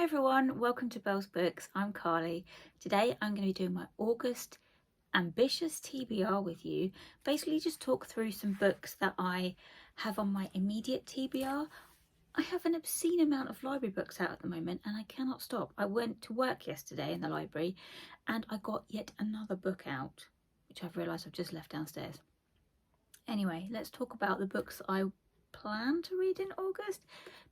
Hi everyone, welcome to Belle's Books. I'm Carly. Today I'm going to be doing my August ambitious TBR with you. Basically just talk through some books that I have on my immediate TBR. I have an obscene amount of library books out at the moment and I cannot stop. I went to work yesterday in the library and I got yet another book out, which I've realised I've just left downstairs. Anyway, let's talk about the books that I plan to read in August.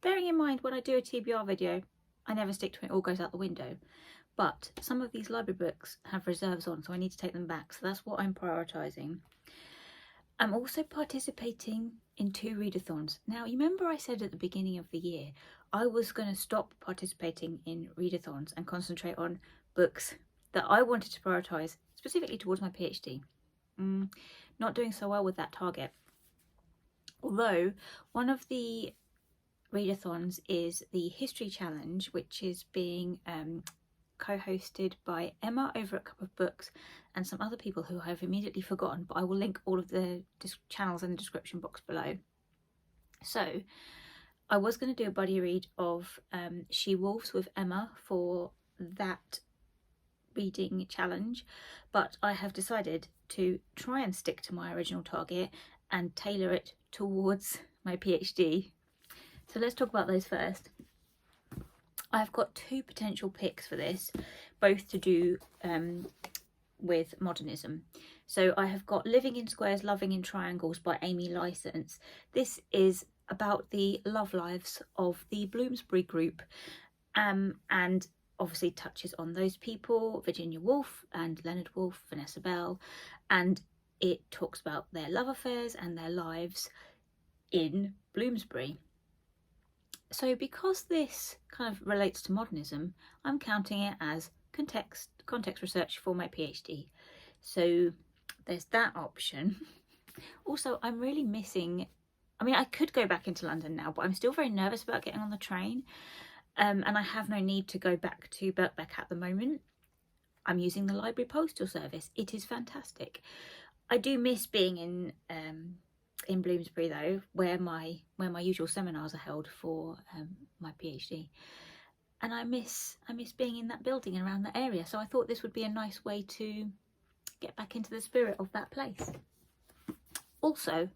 Bearing in mind when I do a TBR video, I never stick to it, all goes out the window. But some of these library books have reserves on, so I need to take them back. So that's what I'm prioritising. I'm also participating in 2 readathons. Now, you remember I said at the beginning of the year, I was going to stop participating in readathons and concentrate on books that I wanted to prioritise, specifically towards my PhD. Not doing so well with that target. Although, one of the readathons is the History Challenge, which is being co-hosted by Emma over at Cup of Books and some other people who I've immediately forgotten, but I will link all of the channels in the description box below. So I was going to do a buddy read of She-Wolves with Emma for that reading challenge, but I have decided to try and stick to my original target and tailor it towards my PhD. So let's talk about those first. I've got 2 potential picks for this, both to do with modernism. So I have got Living in Squares, Loving in Triangles by Amy Licence. This is about the love lives of the Bloomsbury group and obviously touches on those people, Virginia Woolf and Leonard Woolf, Vanessa Bell, and it talks about their love affairs and their lives in Bloomsbury. So because this kind of relates to modernism, I'm counting it as context research for my PhD. So there's that option. Also, I'm really missing, I mean, I could go back into London now, but I'm still very nervous about getting on the train. And I have no need to go back to Birkbeck at the moment. I'm using the library postal service. It is fantastic. I do miss being in Bloomsbury though, where my usual seminars are held for my PhD, and I miss being in that building and around that area. So I thought this would be a nice way to get back into the spirit of that place. Also,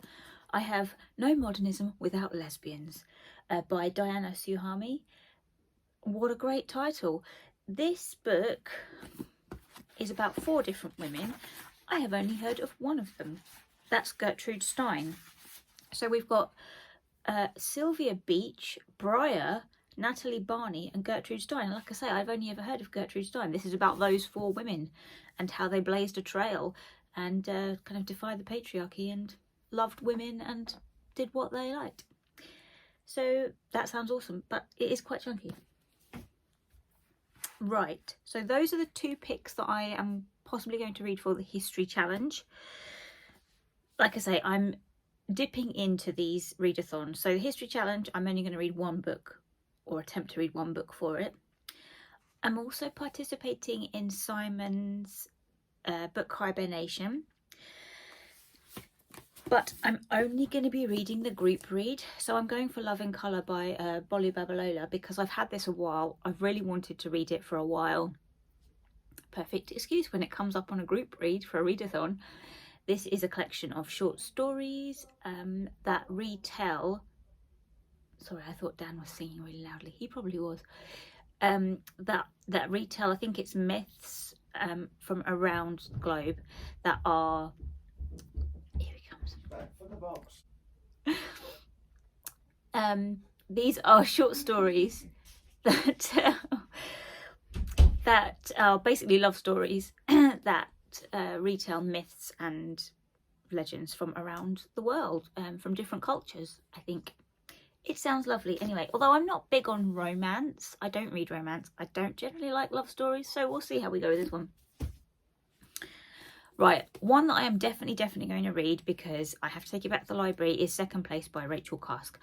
I have No Modernism Without Lesbians by Diana Souhami. What a great title! This book is about 4 different women. I have only heard of one of them. That's Gertrude Stein. So we've got Sylvia Beach, Briar, Natalie Barney and Gertrude Stein. And like I say, I've only ever heard of Gertrude Stein. This is about those 4 women and how they blazed a trail and kind of defied the patriarchy and loved women and did what they liked. So that sounds awesome, but it is quite chunky. Right, so those are the 2 picks that I am possibly going to read for the History Challenge. Like I say, I'm dipping into these readathons. So the History Challenge, I'm only going to read 1 book or attempt to read 1 book for it. I'm also participating in Simon's book Hibernation, but I'm only going to be reading the group read. So I'm going for Love in Colour by Bolu Babalola because I've had this a while. I've really wanted to read it for a while. Perfect excuse when it comes up on a group read for a readathon. This is a collection of short stories that retell, sorry, I thought Dan was singing really loudly, he probably was, that retell, I think it's myths from around the globe that are, here he comes. Back from the box. These are short stories that are basically love stories that retell myths and legends from around the world, from different cultures. I think it sounds lovely. Anyway, although I'm not big on romance, I don't read romance, I don't generally like love stories, so we'll see how we go with this one. Right, one that I am definitely going to read because I have to take it back to the library is Second Place by Rachel Cask.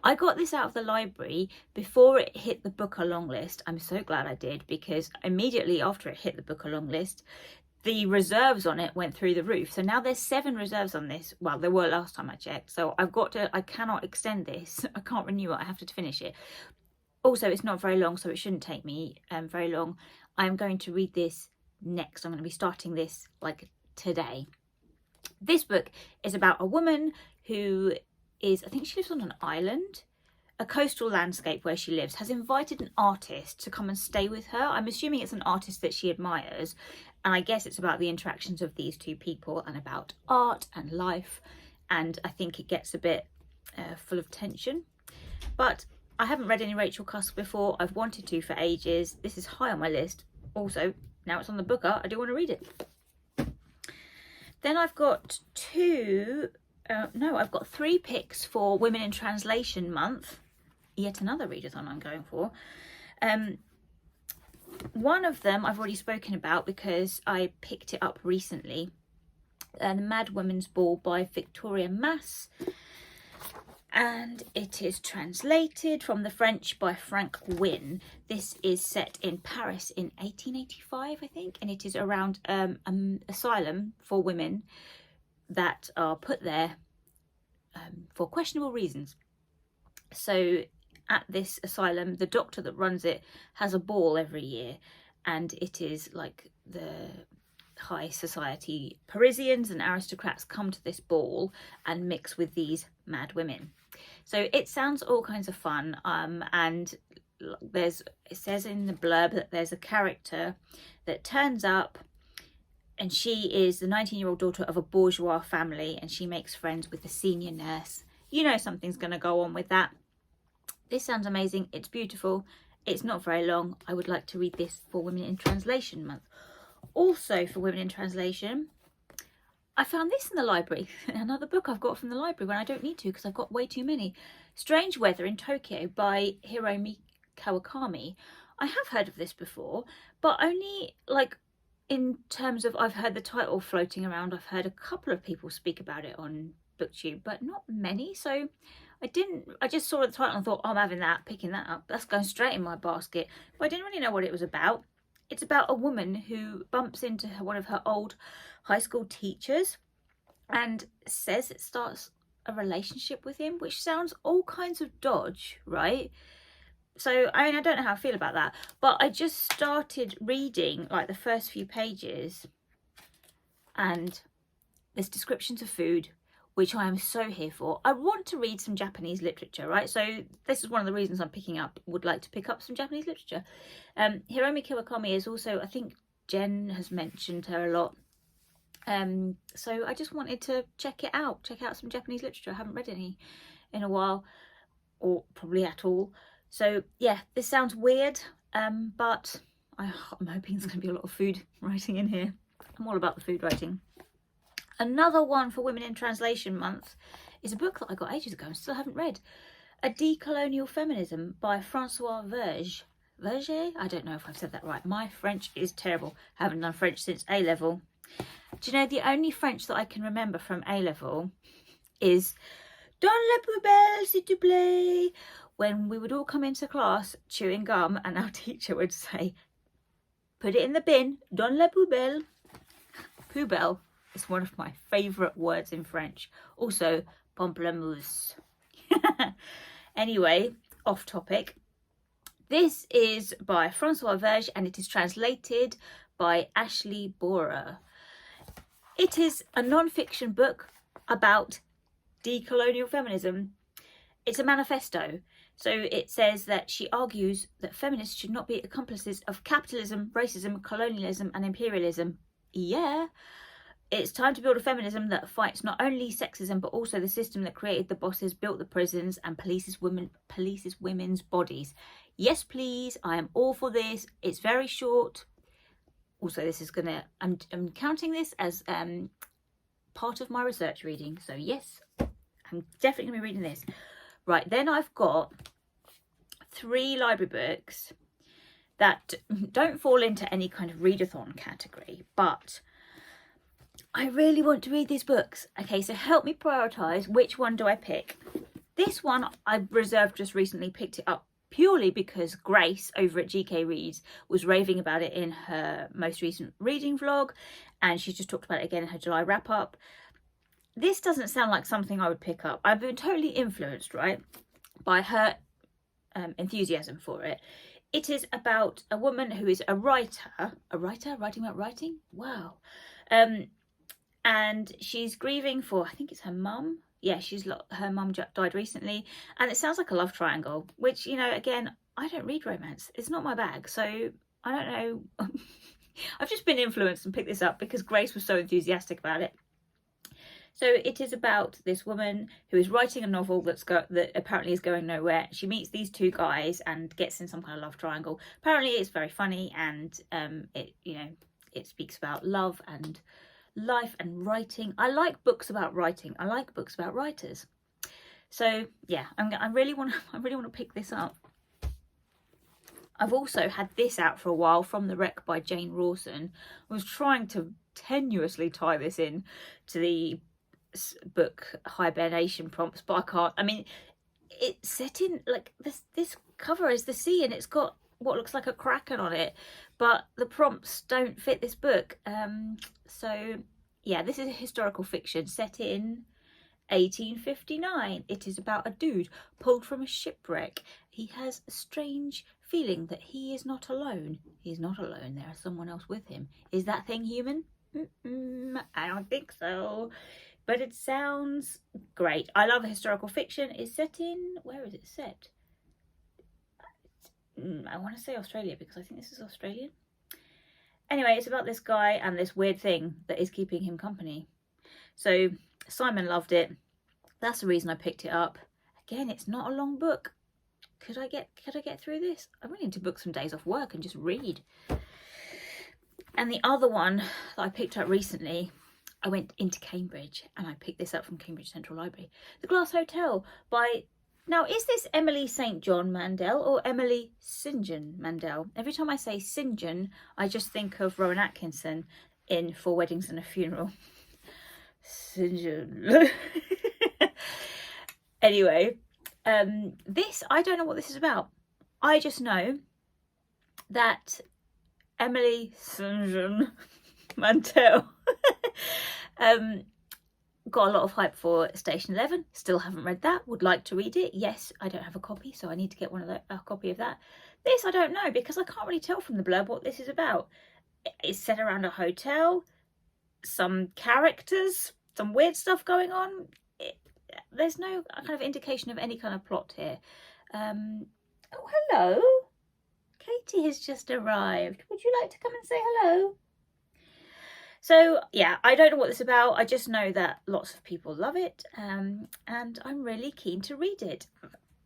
I got this out of the library before it hit the Booker long list. I'm so glad I did, because immediately after it hit the Booker long list, the reserves on it went through the roof. So now there's 7 reserves on this. Well, there were last time I checked. So I cannot extend this. I can't renew it. I have to finish it. Also, it's not very long, so it shouldn't take me very long. I'm going to read this next. I'm going to be starting this like today. This book is about a woman who is, I think she lives on an island, a coastal landscape where she lives, has invited an artist to come and stay with her. I'm assuming it's an artist that she admires, and I guess it's about the interactions of these two people and about art and life, and I think it gets a bit full of tension. But I haven't read any Rachel Cusk before. I've wanted to for ages. This is high on my list. Also, now it's on the Booker, I do want to read it. Then I've got I've got 3 picks for Women in Translation Month. Yet another readathon I'm going for. One of them I've already spoken about because I picked it up recently. The Madwomen's Ball by Victoria Mass. And it is translated from the French by Frank Wynne. This is set in Paris in 1885, I think, and it is around an asylum for women that are put there for questionable reasons. So at this asylum, the doctor that runs it has a ball every year, and it is like the high society Parisians and aristocrats come to this ball and mix with these mad women. So it sounds all kinds of fun, and it says in the blurb that there's a character that turns up, and she is the 19-year-old daughter of a bourgeois family, and she makes friends with the senior nurse. You know something's going to go on with that. This sounds amazing. It's beautiful. It's not very long. I would like to read this for Women in Translation Month. Also for Women in Translation, I found this in the library. Another book I've got from the library when I don't need to because I've got way too many. Strange Weather in Tokyo by Hiromi Kiwakami. I have heard of this before, but only like in terms of I've heard the title floating around. I've heard a couple of people speak about it on BookTube, but not many. So I just saw the title and thought, oh, I'm having that, picking that up. That's going straight in my basket. But I didn't really know what it was about. It's about a woman who bumps into one of her old high school teachers and says it starts a relationship with him, which sounds all kinds of dodge, right? So, I mean, I don't know how I feel about that, but I just started reading like the first few pages, and there's descriptions of food, which I am so here for. I want to read some Japanese literature, right? So this is one of the reasons would like to pick up some Japanese literature. Hiromi Kiwakami is also, I think Jen has mentioned her a lot. So I just wanted to check out some Japanese literature. I haven't read any in a while, or probably at all. So yeah, this sounds weird, but I'm hoping there's going to be a lot of food writing in here. I'm all about the food writing. Another one for Women in Translation Month is a book that I got ages ago and still haven't read. A Decolonial Feminism by Francois Verge. Verge? I don't know if I've said that right. My French is terrible. I haven't done French since A-level. Do you know the only French that I can remember from A-level is Dans la poubelle, s'il te plaît. When we would all come into class chewing gum and our teacher would say, put it in the bin, dans la poubelle. Poubelle. It's one of my favourite words in French. Also, pamplemousse. Anyway, off topic. This is by Francois Verge and it is translated by Ashley Borer. It is a non-fiction book about decolonial feminism. It's a manifesto. So it says that she argues that feminists should not be accomplices of capitalism, racism, colonialism and imperialism. Yeah. It's time to build a feminism that fights not only sexism but also the system that created the bosses, built the prisons and polices women's bodies. Yes, please. I am all for this. It's very short. Also, this is gonna. I'm counting this as part of my research reading. So yes, I'm definitely gonna be reading this. Right, then I've got 3 library books that don't fall into any kind of readathon category, but I really want to read these books. Okay, so help me prioritise. Which one do I pick? This one I reserved just recently, picked it up purely because Grace over at GK Reads was raving about it in her most recent reading vlog, and she just talked about it again in her July wrap up. This doesn't sound like something I would pick up. I've been totally influenced, right, by her enthusiasm for it. It is about a woman who is a writer, writing about writing. Wow. And she's grieving for, I think it's her mum. Yeah, her mum died recently, and it sounds like a love triangle, which, you know, again, I don't read romance. It's not my bag, so I don't know. I've just been influenced and picked this up because Grace was so enthusiastic about it. So it is about this woman who is writing a novel that apparently is going nowhere. She meets these two guys and gets in some kind of love triangle. Apparently it's very funny, and it speaks about love and life and writing. I like books about writing. I like books about writers. So yeah, I really want to pick this up. I've also had this out for a while, From the Wreck by Jane Rawson. I was trying to tenuously tie this in to the book hibernation prompts, but I can't. I mean, it's set in like this cover is the sea, and it's got what looks like a kraken on it, but the prompts don't fit this book. So yeah, this is a historical fiction set in 1859. It is about a dude pulled from a shipwreck. He has a strange feeling that he is not alone. He's not alone. There is someone else with him. Is that thing human? I don't think so. But it sounds great. I love historical fiction. It's set in... Where is it set? I want to say Australia because I think this is Australian. Anyway, it's about this guy and this weird thing that is keeping him company. So Simon loved it. That's the reason I picked it up. Again, it's not a long book. Could I get through this? I really need to book some days off work and just read. And the other one that I picked up recently, I went into Cambridge and I picked this up from Cambridge Central Library. The Glass Hotel by... Now, is this Emily St. John Mandel or Emily St. John Mandel? Every time I say St. John, I just think of Rowan Atkinson in Four Weddings and a Funeral. St. John. Anyway, this, I don't know what this is about. I just know that Emily St. John Mandel got a lot of hype for Station 11. Still haven't read that. Would like to read it. Yes, I don't have a copy, so I need to get a copy of that. This I don't know because I can't really tell from the blurb what this is about. It's set around a hotel, some characters, some weird stuff going on. There's no kind of indication of any kind of plot here. Oh, hello. Katie has just arrived. Would you like to come and say hello? So yeah, I don't know what this is about. I just know that lots of people love it, and I'm really keen to read it,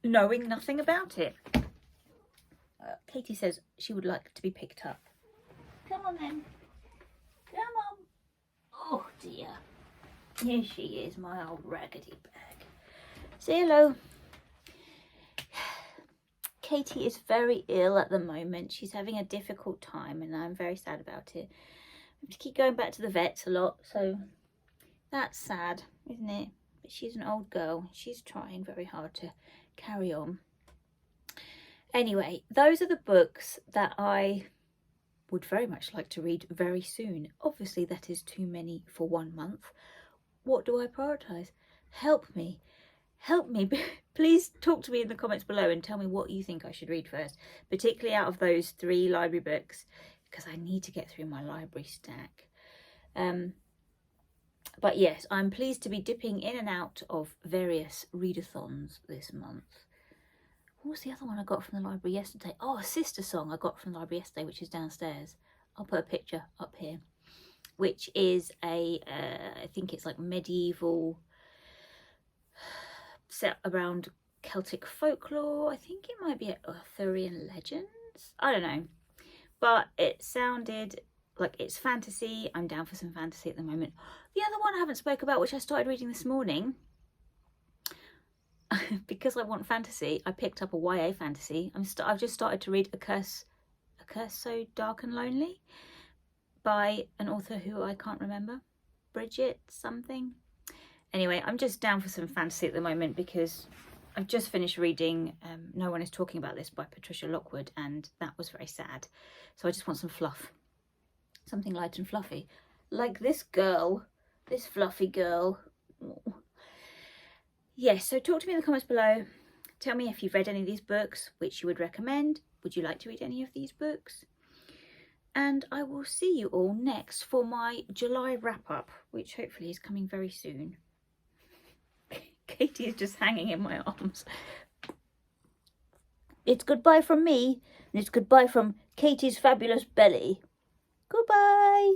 knowing nothing about it. Katie says she would like to be picked up. Come on then. Come on. Oh dear. Here she is, my old raggedy bag. Say hello. Katie is very ill at the moment. She's having a difficult time and I'm very sad about it. I have to keep going back to the vets a lot, so that's sad, isn't it? But she's an old girl. She's trying very hard to carry on. Anyway, those are the books that I would very much like to read very soon. Obviously, that is too many for 1 month. What do I prioritise? Help me. Help me. Please talk to me in the comments below and tell me what you think I should read first, particularly out of those 3 library books, because I need to get through my library stack. But yes, I'm pleased to be dipping in and out of various readathons this month. What was the other one I got from the library yesterday? Oh, a Sistersong I got from the library yesterday, which is downstairs. I'll put a picture up here, which is I think it's like medieval, set around Celtic folklore. I think it might be Arthurian legends. I don't know. But it sounded like it's fantasy. I'm down for some fantasy at the moment. The other one I haven't spoke about, which I started reading this morning, because I want fantasy, I picked up a YA fantasy. I've just started to read A Curse So Dark and Lonely by an author who I can't remember. Brigid something. Anyway, I'm just down for some fantasy at the moment because I've just finished reading No One Is Talking About This by Patricia Lockwood, and that was very sad. So I just want some fluff. Something light and fluffy. Like this girl, this fluffy girl. Yes, so talk to me in the comments below. Tell me if you've read any of these books, which you would recommend. Would you like to read any of these books? And I will see you all next for my July wrap-up, which hopefully is coming very soon. Katie is just hanging in my arms. It's goodbye from me, and it's goodbye from Katie's fabulous belly. Goodbye!